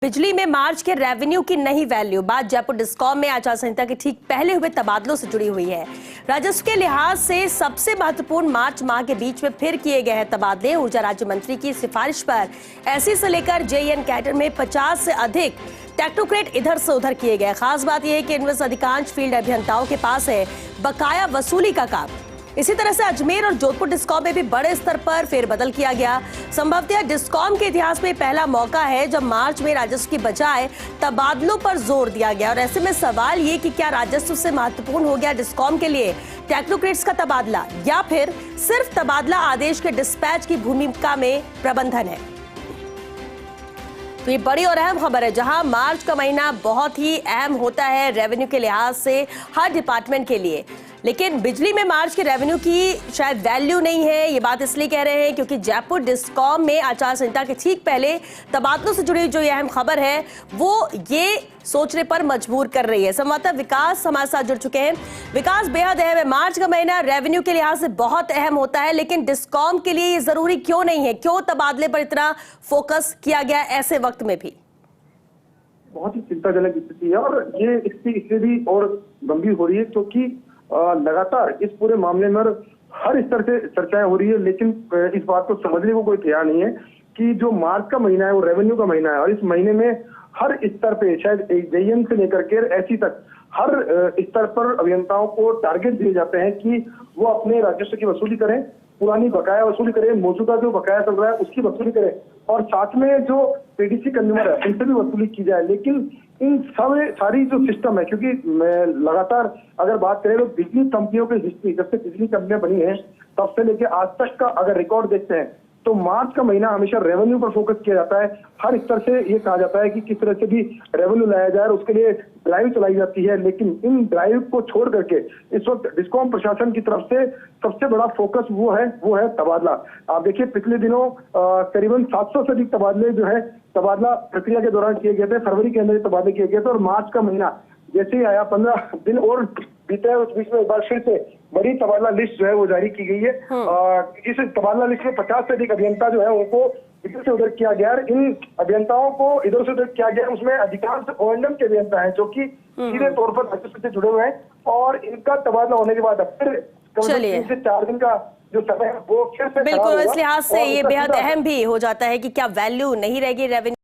बिजली में मार्च के रेवेन्यू की नई वैल्यू। बात जयपुर डिस्कॉम में आचार संहिता के ठीक पहले हुए तबादलों से जुड़ी हुई है। राजस्व के लिहाज से सबसे महत्वपूर्ण मार्च माह के बीच में फिर किए गए हैं तबादले। ऊर्जा राज्य मंत्री की सिफारिश पर एससी से लेकर जेईएन कैडर में 50 से अधिक टेक्नोक्रेट इधर से उधर किए गए। खास बात यह है कि इनमें से अधिकांश फील्ड अभियंताओं के पास है बकाया वसूली का काम। इसी तरह से अजमेर और जोधपुर डिस्कॉम में भी बड़े स्तर पर फेरबदल किया गया। संभवतः डिस्कॉम के इतिहास में पहला मौका है जब मार्च में राजस्व की बजाय तबादलों पर जोर दिया गया। और ऐसे में सवाल ये कि क्या राजस्व से महत्वपूर्ण हो गया डिस्कॉम के लिए टेक्नोक्रेट्स का तबादला, या फिर सिर्फ तबादला आदेश के डिस्पैच की भूमिका में प्रबंधन है। तो ये बड़ी और अहम खबर है, जहां मार्च का महीना बहुत ही अहम होता है रेवेन्यू के लिहाज से हर डिपार्टमेंट के लिए। लेकिन बिजली में मार्च के रेवेन्यू की शायद वैल्यू नहीं है। ये बात इसलिए कह रहे हैं क्योंकि जयपुर डिस्कॉम में आचार संहिता के ठीक पहले तबादलों से जुड़ी जो ये अहम खबर है वो ये सोचने पर मजबूर कर रही है। संवाददाता विकास हमारे साथ जुड़ चुके हैं। विकास, बेहद अहम है, मार्च का महीना रेवेन्यू के लिहाज से बहुत अहम होता है, लेकिन डिस्कॉम के लिए ये जरूरी क्यों नहीं है? क्यों तबादले पर इतना फोकस किया गया ऐसे वक्त में भी? बहुत ही चिंताजनक स्थिति है और ये स्थिति इससे भी और गंभीर हो रही है क्योंकि लगातार इस पूरे मामले में हर स्तर से चर्चाएं हो रही है, लेकिन इस बात को समझने को कोई तैयार नहीं है कि जो मार्च का महीना है वो रेवेन्यू का महीना है और इस महीने में हर स्तर पे, शायद जेईएन से लेकर के एससी तक हर स्तर पर अभियंताओं को टारगेट दिए जाते हैं कि वो अपने राजस्व की वसूली करें, पुरानी बकाया वसूली करें, मौजूदा जो बकाया चल रहा है उसकी वसूली करें और साथ में जो पीडीसी कंज्यूमर है उनसे भी वसूली की जाए। लेकिन इन सारी जो सिस्टम है, क्योंकि लगातार अगर बात करें तो बिजली कंपनियों की हिस्ट्री, जब से बिजली कंपनियां बनी हैं तब से लेकर आज तक का अगर रिकॉर्ड देखते हैं तो मार्च का महीना हमेशा रेवेन्यू पर फोकस किया जाता है। हर स्तर से ये कहा जाता है कि किस तरह से भी रेवेन्यू लाया जाए और उसके लिए ड्राइव चलाई जाती है। लेकिन इन ड्राइव को छोड़ करके इस वक्त डिस्कॉम प्रशासन की तरफ से सबसे बड़ा फोकस वो है तबादला। आप देखिए पिछले दिनों करीबन 700 से अधिक तबादले जो है तबादला प्रक्रिया के दौरान किए गए थे। फरवरी के अंदर तबादले किए गए थे और मार्च का महीना जैसे ही आया 15 दिन और बीते, उस बीच में एक बार फिर से बड़ी तबादला लिस्ट जो है वो जारी की गई है। इस तबादला लिस्ट में 50 से अधिक अभियंता जो है उनको इधर से उधर किया गया। इन अभियंताओं को इधर से उधर किया गया, उसमें अधिकांश ओएनएम के अभियंता हैं जो कि सीधे तौर पर राजस्व से जुड़े हुए हैं और इनका तबादला होने के बाद फिर 3 से 4 दिन का जो समय है वो फिर से बिल्कुल, इस लिहाज से ये बेहद अहम भी हो जाता है कि क्या वैल्यू नहीं रहेगी रेवेन्यू